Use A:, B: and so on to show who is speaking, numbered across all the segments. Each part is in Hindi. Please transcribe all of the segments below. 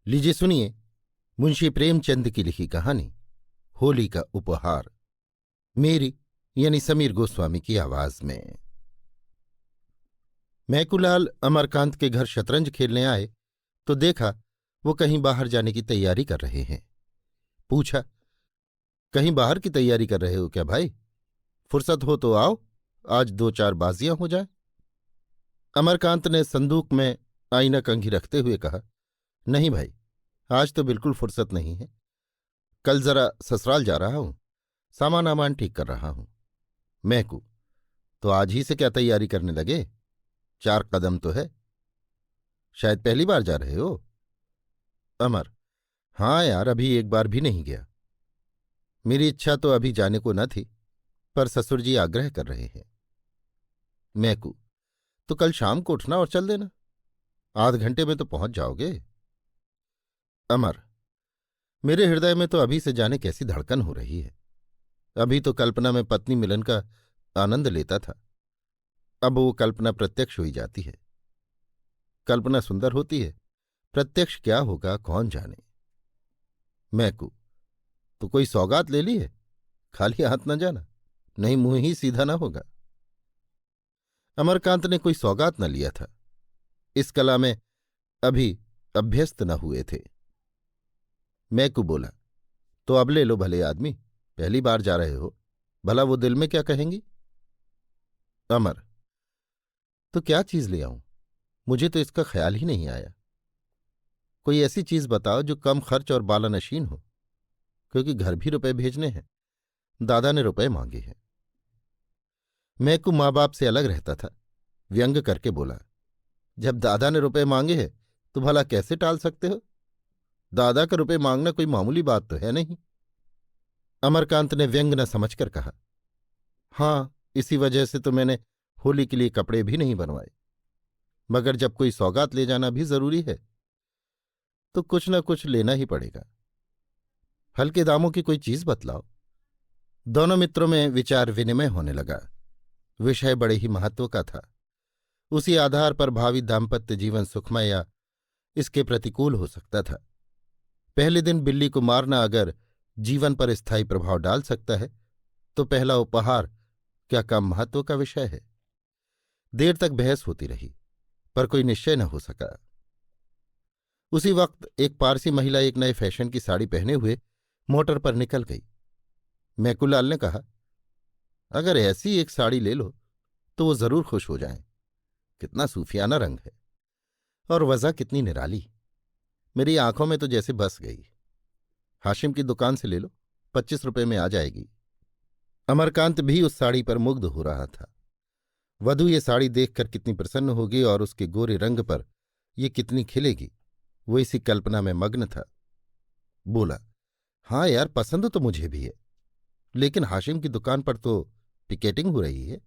A: लीजिए सुनिए मुंशी प्रेमचंद की लिखी कहानी होली का उपहार, मेरी यानी समीर गोस्वामी की आवाज में। मैकूलाल अमरकांत के घर शतरंज खेलने आए तो देखा वो कहीं बाहर जाने की तैयारी कर रहे हैं। पूछा, कहीं बाहर की तैयारी कर रहे हो क्या भाई? फुर्सत हो तो आओ, आज दो चार बाजियां हो जाए। अमरकांत ने संदूक में आईना कंघी रखते हुए कहा, नहीं भाई, आज तो बिल्कुल फुर्सत नहीं है। कल जरा ससुराल जा रहा हूं, सामान आमान ठीक कर रहा हूं। मैकू, तो आज ही से क्या तैयारी करने लगे? 4 कदम तो है। शायद पहली बार जा रहे हो? अमर, हाँ यार, अभी एक बार भी नहीं गया। मेरी इच्छा तो अभी जाने को न थी, पर ससुर जी आग्रह कर रहे हैं। मैकू, तो कल शाम को उठना और चल देना, आध घंटे में तो पहुंच जाओगे। अमर, मेरे हृदय में तो अभी से जाने कैसी धड़कन हो रही है। अभी तो कल्पना में पत्नी मिलन का आनंद लेता था, अब वो कल्पना प्रत्यक्ष हुई जाती है। कल्पना सुंदर होती है, प्रत्यक्ष क्या होगा कौन जाने। मैकू, तो कोई सौगात ले ली है? खाली हाथ न जाना, नहीं मुंह ही सीधा न होगा। अमरकांत ने कोई सौगात न लिया था, इस कला में अभी अभ्यस्त न हुए थे। मैकू बोला, तो अब ले लो भले आदमी, पहली बार जा रहे हो, भला वो दिल में क्या कहेंगी। अमर, तो क्या चीज ले आऊं? मुझे तो इसका ख्याल ही नहीं आया। कोई ऐसी चीज बताओ जो कम खर्च और बालानशीन हो, क्योंकि घर भी रुपए भेजने हैं, दादा ने रुपए मांगे हैं। मैकू माँ बाप से अलग रहता था, व्यंग करके बोला, जब दादा ने रुपए मांगे हैं तो भला कैसे टाल सकते हो? दादा का रुपए मांगना कोई मामूली बात तो है नहीं। अमरकांत ने व्यंग न समझकर कहा, हाँ, इसी वजह से तो मैंने होली के लिए कपड़े भी नहीं बनवाए, मगर जब कोई सौगात ले जाना भी जरूरी है तो कुछ न कुछ लेना ही पड़ेगा। हल्के दामों की कोई चीज बतलाओ। दोनों मित्रों में विचार विनिमय होने लगा। विषय बड़े ही महत्व का था, उसी आधार पर भावी दाम्पत्य जीवन सुखमय या इसके प्रतिकूल हो सकता था। पहले दिन बिल्ली को मारना अगर जीवन पर स्थायी प्रभाव डाल सकता है तो पहला उपहार क्या कम महत्व का विषय है? देर तक बहस होती रही, पर कोई निश्चय न हो सका। उसी वक्त एक पारसी महिला एक नए फैशन की साड़ी पहने हुए मोटर पर निकल गई। मैकूलाल ने कहा, अगर ऐसी एक साड़ी ले लो तो वो जरूर खुश हो जाएं। कितना सूफियाना रंग है, और वजह कितनी निराली, मेरी आंखों में तो जैसे बस गई। हाशिम की दुकान से ले लो, 25 रुपए में आ जाएगी। अमरकांत भी उस साड़ी पर मुग्ध हो रहा था। वधू ये साड़ी देखकर कितनी प्रसन्न होगी और उसके गोरे रंग पर ये कितनी खिलेगी, वो इसी कल्पना में मग्न था। बोला, हाँ यार, पसंद तो मुझे भी है, लेकिन हाशिम की दुकान पर तो पिकेटिंग हो रही है।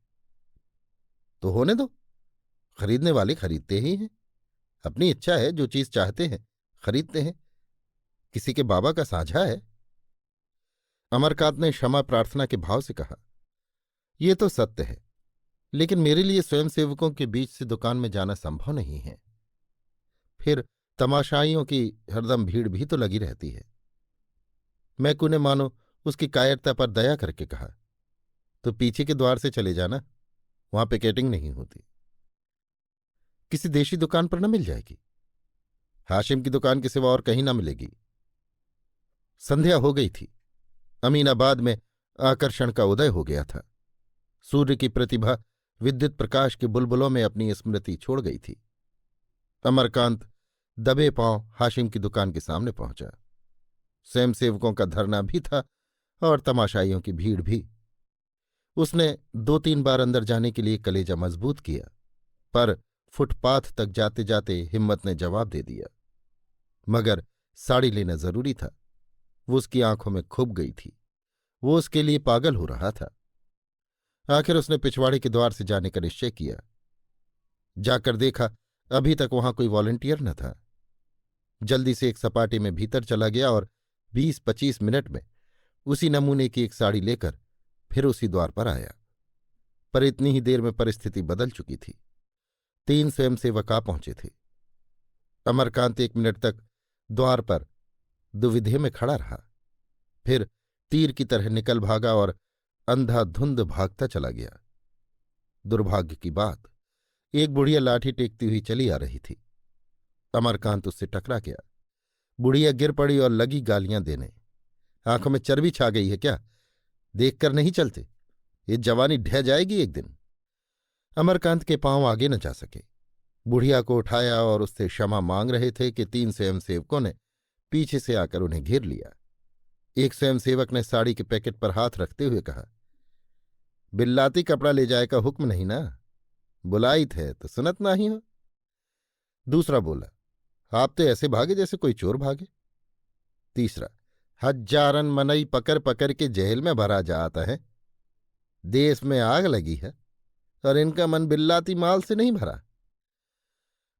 A: तो होने दो, खरीदने वाले खरीदते ही हैं। अपनी इच्छा है, जो चीज चाहते हैं खरीदते हैं, किसी के बाबा का साझा है। अमरकांत ने क्षमा प्रार्थना के भाव से कहा, ये तो सत्य है, लेकिन मेरे लिए स्वयंसेवकों के बीच से दुकान में जाना संभव नहीं है। फिर तमाशाइयों की हरदम भीड़ भी तो लगी रहती है। मैकू ने मानो उसकी कायरता पर दया करके कहा, तो पीछे के द्वार से चले जाना, वहां पिकेटिंग नहीं होती। किसी देशी दुकान पर न मिल जाएगी? हाशिम की दुकान के सिवा और कहीं न मिलेगी। संध्या हो गई थी। अमीनाबाद में आकर्षण का उदय हो गया था। सूर्य की प्रतिभा विद्युत प्रकाश के बुलबुलों में अपनी स्मृति छोड़ गई थी। अमरकांत दबे पांव हाशिम की दुकान के सामने पहुंचा। स्वयंसेवकों का धरना भी था और तमाशाइयों की भीड़ भी। उसने 2-3 बार अंदर जाने के लिए कलेजा मजबूत किया, पर फुटपाथ तक जाते जाते हिम्मत ने जवाब दे दिया। मगर साड़ी लेना जरूरी था, वो उसकी आंखों में खुब गई थी, वो उसके लिए पागल हो रहा था। आखिर उसने पिछवाड़े के द्वार से जाने का निश्चय किया। जाकर देखा, अभी तक वहां कोई वॉलंटियर न था। जल्दी से एक सपाटे में भीतर चला गया और 20-25 मिनट में उसी नमूने की एक साड़ी लेकर फिर उसी द्वार पर आया। पर इतनी ही देर में परिस्थिति बदल चुकी थी। 3 स्वयंसेवक आ पहुंचे थे। अमरकांत 1 मिनट तक द्वार पर दुविधे में खड़ा रहा, फिर तीर की तरह निकल भागा और अंधाधुंध भागता चला गया। दुर्भाग्य की बात, एक बुढ़िया लाठी टेकती हुई चली आ रही थी। अमरकांत उससे टकरा गया। बुढ़िया गिर पड़ी और लगी गालियां देने। आंखों में चर्बी छा गई है क्या? देखकर नहीं चलते? ये जवानी ढह जाएगी एक दिन। अमरकांत के पांव आगे न जा सके। बुढ़िया को उठाया और उससे क्षमा मांग रहे थे कि 3 स्वयंसेवकों ने पीछे से आकर उन्हें घेर लिया। एक स्वयंसेवक ने साड़ी के पैकेट पर हाथ रखते हुए कहा, बिल्लाती कपड़ा ले जाए का हुक्म नहीं ना? बुलाई थे तो सुनत ना ही हो। दूसरा बोला, आप तो ऐसे भागे जैसे कोई चोर भागे। तीसरा, हजारन मनई पकड़ पकड़ के जेल में भरा जाता है। देश में आग लगी है और इनका मन बिल्लाती माल से नहीं भरा।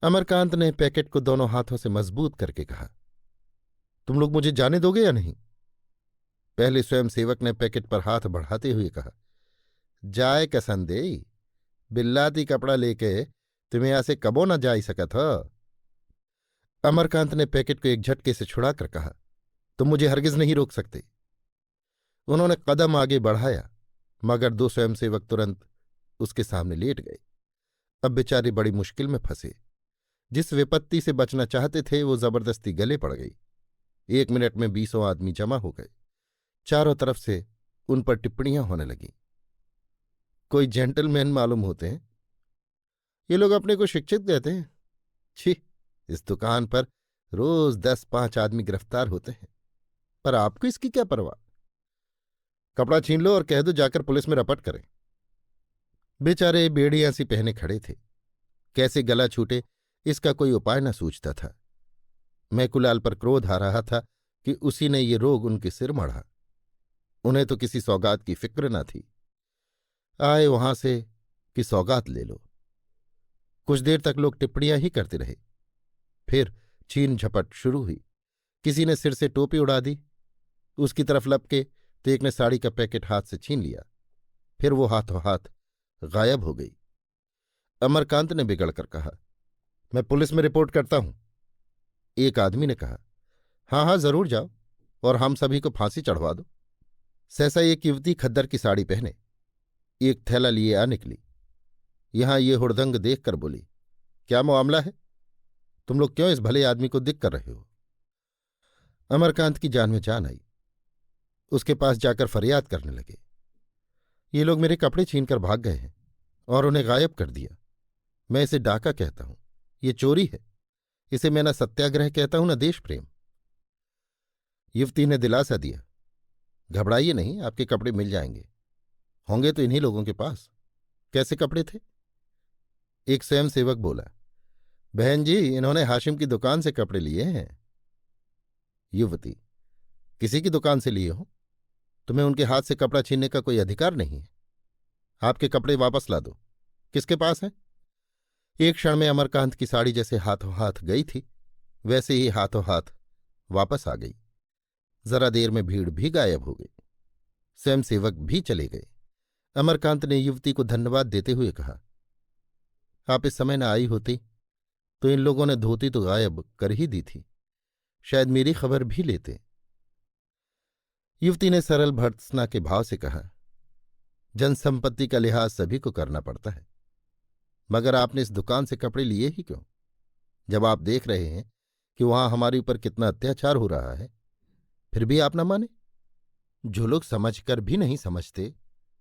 A: अमरकांत ने पैकेट को दोनों हाथों से मजबूत करके कहा, तुम लोग मुझे जाने दोगे या नहीं? पहले स्वयंसेवक ने पैकेट पर हाथ बढ़ाते हुए कहा, जाए कसंदेई, बिल्लाती कपड़ा लेके तुम्हें यहां से कबो न जा सकत हो। अमरकांत ने पैकेट को एक झटके से छुड़ाकर कहा, तुम मुझे हरगिज नहीं रोक सकते। उन्होंने कदम आगे बढ़ाया, मगर 2 स्वयंसेवक तुरंत उसके सामने लेट गए। अब बेचारे बड़ी मुश्किल में फंसे। जिस विपत्ति से बचना चाहते थे वो जबरदस्ती गले पड़ गई। 1 मिनट में 20 आदमी जमा हो गए। चारों तरफ से उन पर टिप्पणियां होने लगीं। कोई जेंटलमैन मालूम होते हैं, ये लोग अपने को शिक्षित कहते हैं। छी, इस दुकान पर रोज 10-5 आदमी गिरफ्तार होते हैं, पर आपको इसकी क्या परवाह? कपड़ा छीन लो और कह दो जाकर पुलिस में रपट करें। बेचारे बेड़ियां सी पहने खड़े थे। कैसे गला छूटे इसका कोई उपाय न सूझता था। मैकुलाल पर क्रोध आ रहा था कि उसी ने ये रोग उनके सिर मढ़ा। उन्हें तो किसी सौगात की फिक्र न थी। आए वहां से कि सौगात ले लो। कुछ देर तक लोग टिप्पणियां ही करते रहे। फिर छीन झपट शुरू हुई। किसी ने सिर से टोपी उड़ा दी। उसकी तरफ लपके तो एक ने साड़ी का पैकेट हाथ से छीन लिया। फिर वो हाथों हाथ गायब हो गई। अमरकांत ने बिगड़कर कहा, मैं पुलिस में रिपोर्ट करता हूं। एक आदमी ने कहा, हाँ हाँ जरूर जाओ और हम सभी को फांसी चढ़वा दो। सहसा एक युवती खद्दर की साड़ी पहने एक थैला लिए आ निकली। यहां ये हुड़दंग देखकर बोली, क्या मामला है? तुम लोग क्यों इस भले आदमी को दिख कर रहे हो? अमरकांत की जान में जान आई। उसके पास जाकर फरियाद करने लगे, ये लोग मेरे कपड़े छीनकर भाग गए हैं और उन्हें गायब कर दिया। मैं इसे डाका कहता हूं, ये चोरी है। इसे मैं न सत्याग्रह कहता हूं न देश प्रेम। युवती ने दिलासा दिया, घबराइए नहीं, आपके कपड़े मिल जाएंगे। होंगे तो इन्हीं लोगों के पास। कैसे कपड़े थे? एक स्वयंसेवक बोला, बहन जी, इन्होंने हाशिम की दुकान से कपड़े लिए हैं। युवती, किसी की दुकान से लिए हो? तुम्हें उनके हाथ से कपड़ा छीनने का कोई अधिकार नहीं है। आपके कपड़े वापस ला दो। किसके पास है? एक क्षण में अमरकांत की साड़ी जैसे हाथों हाथ गई थी वैसे ही हाथों हाथ वापस आ गई। जरा देर में भीड़ भी गायब हो गई। स्वयंसेवक भी चले गए। अमरकांत ने युवती को धन्यवाद देते हुए कहा, आप इस समय न आई होती तो इन लोगों ने धोती तो गायब कर ही दी थी। शायद मेरी खबर भी लेते। युवती ने सरल भर्त्सना के भाव से कहा, जनसंपत्ति का लिहाज सभी को करना पड़ता है, मगर आपने इस दुकान से कपड़े लिए ही क्यों? जब आप देख रहे हैं कि वहां हमारे ऊपर कितना अत्याचार हो रहा है, फिर भी आप न माने? जो लोग समझकर भी नहीं समझते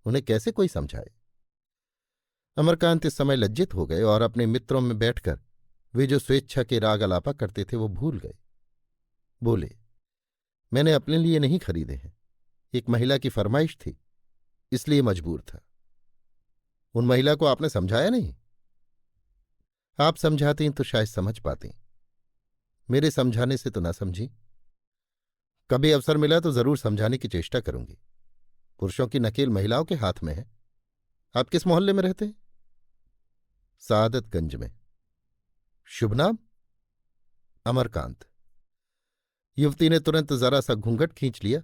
A: उन्हें कैसे कोई समझाए? अमरकांत इस समय लज्जित हो गए और अपने मित्रों में बैठकर वे जो स्वेच्छा के राग अलापा करते थे वो भूल गए। बोले, मैंने अपने लिए नहीं खरीदे हैं, एक महिला की फरमाइश थी, इसलिए मजबूर था। उन महिला को आपने समझाया नहीं? आप समझाती तो शायद समझ पाती, मेरे समझाने से तो ना समझी। कभी अवसर मिला तो जरूर समझाने की चेष्टा करूंगी। पुरुषों की नकेल महिलाओं के हाथ में है। आप किस मोहल्ले में रहते हैं? सादतगंज में। शुभ नाम? अमरकांत। युवती ने तुरंत जरा सा घूंघट खींच लिया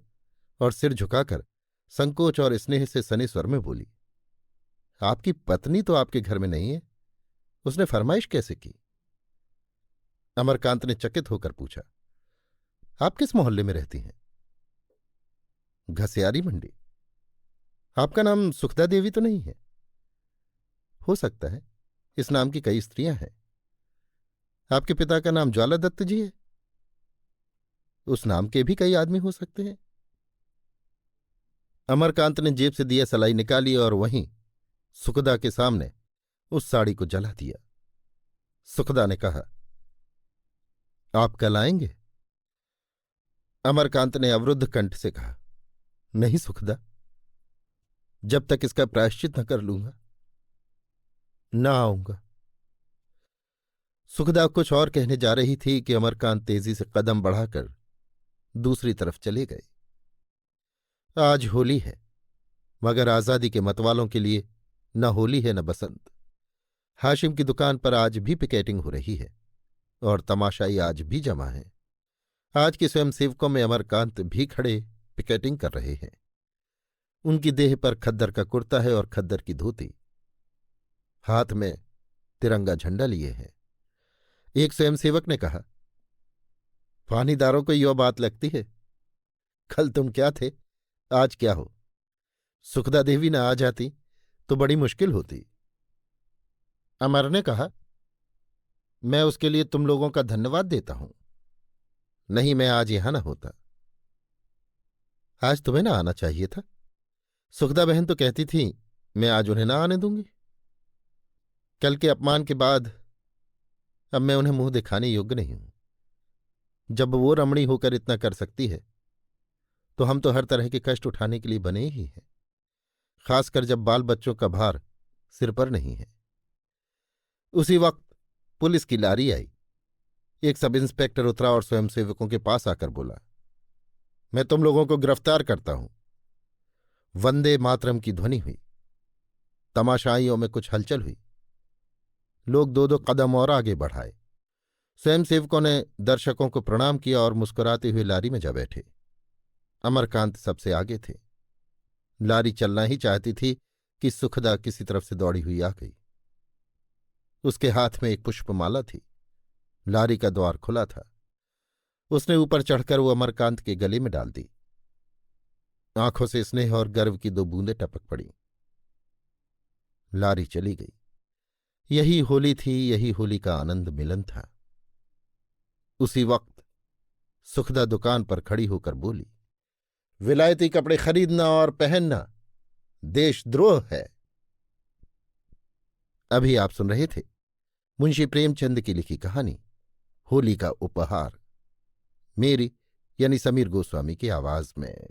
A: और सिर झुकाकर संकोच और स्नेह से सने स्वर में बोली, आपकी पत्नी तो आपके घर में नहीं है, उसने फरमाइश कैसे की? अमरकांत ने चकित होकर पूछा, आप किस मोहल्ले में रहती हैं? घसियारी मंडी। आपका नाम सुखदा देवी तो नहीं है? हो सकता है, इस नाम की कई स्त्रियां हैं। आपके पिता का नाम ज्वाला दत्त जी है? उस नाम के भी कई आदमी हो सकते हैं। अमरकांत ने जेब से दिया सलाई निकाली और वहीं सुखदा के सामने उस साड़ी को जला दिया। सुखदा ने कहा, आप कल आएंगे? अमरकांत ने अवरुद्ध कंठ से कहा, नहीं सुखदा, जब तक इसका प्रायश्चित न कर लूंगा न आऊंगा। सुखदा कुछ और कहने जा रही थी कि अमरकांत तेजी से कदम बढ़ाकर दूसरी तरफ चले गए। आज होली है, मगर आजादी के मतवालों के लिए न होली है न बसंत। हाशिम की दुकान पर आज भी पिकेटिंग हो रही है और तमाशाई आज भी जमा है। आज के स्वयंसेवकों में अमरकांत भी खड़े पिकेटिंग कर रहे हैं। उनकी देह पर खद्दर का कुर्ता है और खद्दर की धोती, हाथ में तिरंगा झंडा लिए हैं। एक स्वयंसेवक ने कहा, पानीदारों को यह बात लगती है, कल तुम क्या थे, आज क्या हो। सुखदा देवी न आ जाती तो बड़ी मुश्किल होती। अमर ने कहा, मैं उसके लिए तुम लोगों का धन्यवाद देता हूं, नहीं मैं आज यहां न होता। आज तुम्हें ना आना चाहिए था। सुखदा बहन तो कहती थी मैं आज उन्हें ना आने दूंगी। कल के अपमान के बाद अब मैं उन्हें मुंह दिखाने योग्य नहीं हूं। जब वो रमणी होकर इतना कर सकती है तो हम तो हर तरह के कष्ट उठाने के लिए बने ही हैं, खासकर जब बाल बच्चों का भार सिर पर नहीं है। उसी वक्त पुलिस की लारी आई। एक सब इंस्पेक्टर उतरा और स्वयंसेवकों के पास आकर बोला, मैं तुम लोगों को गिरफ्तार करता हूं। वंदे मातरम की ध्वनि हुई। तमाशाइयों में कुछ हलचल हुई। लोग दो दो कदम और आगे बढ़ाए। स्वयंसेवकों ने दर्शकों को प्रणाम किया और मुस्कुराते हुए लारी में जा बैठे। अमरकांत सबसे आगे थे। लारी चलना ही चाहती थी कि सुखदा किसी तरफ से दौड़ी हुई आ गई। उसके हाथ में एक पुष्पमाला थी। लारी का द्वार खुला था। उसने ऊपर चढ़कर वो अमरकांत के गले में डाल दी। आंखों से स्नेह और गर्व की दो बूंदें टपक पड़ी। लारी चली गई। यही होली थी, यही होली का आनंद मिलन था। उसी वक्त सुखदा दुकान पर खड़ी होकर बोली, विलायती कपड़े खरीदना और पहनना देशद्रोह है। अभी आप सुन रहे थे मुंशी प्रेमचंद की लिखी कहानी होली का उपहार, मेरी यानी समीर गोस्वामी की आवाज में।